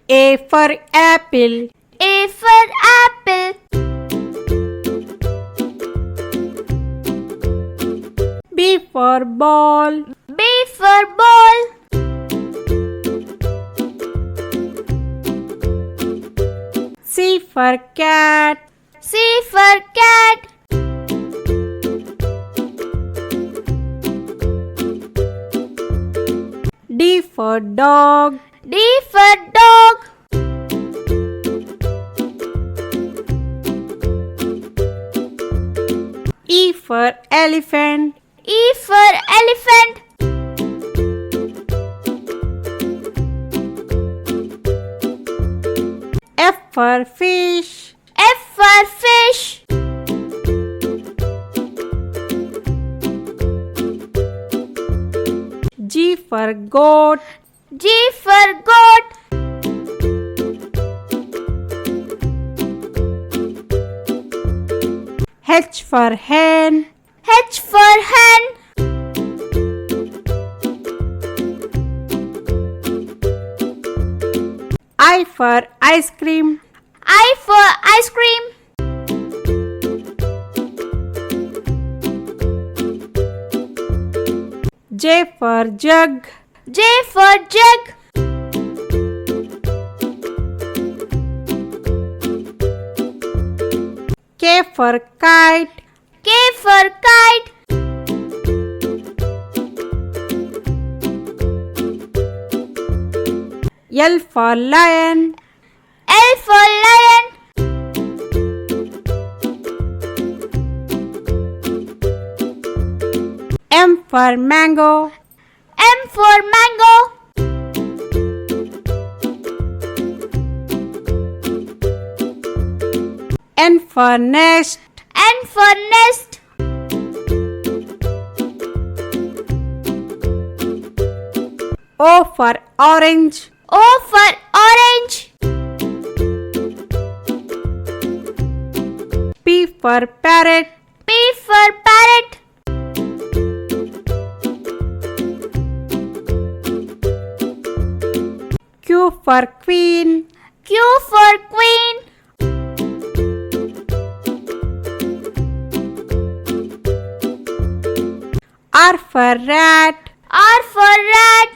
A for apple. A for apple. B for ball. B for ball. C for cat. C for cat. D for dog. D for dog. E for elephant. E for elephant. F for fish. F for fish. G for goat. G for goat. H for hen. H for hen. I for ice cream. I for ice cream. J for jug. J for jug. K for kite. K for kite. L for lion. L for lion. M for mango. M for mango. N for nest. N for nest. O for orange. O for orange. P for parrot. P for parrot. Q for queen. Q for queen. R for rat. R for rat.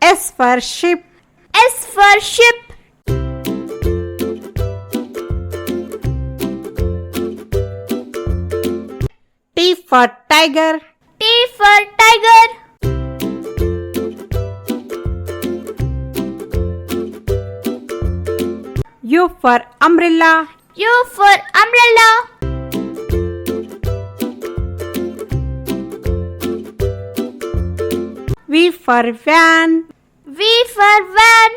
S for sheep. S for ship. T for tiger. T for tiger. U for umbrella. U for umbrella. V for van. V for van.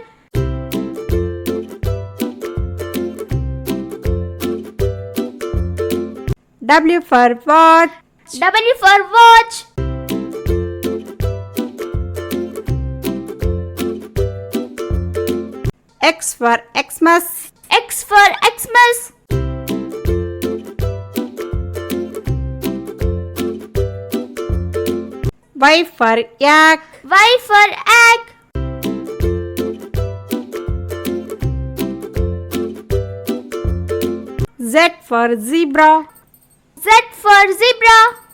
W for watch. W for watch. X for Xmas. X for Xmas. Y for yak. Y for egg. Z for zebra. Z for zebra.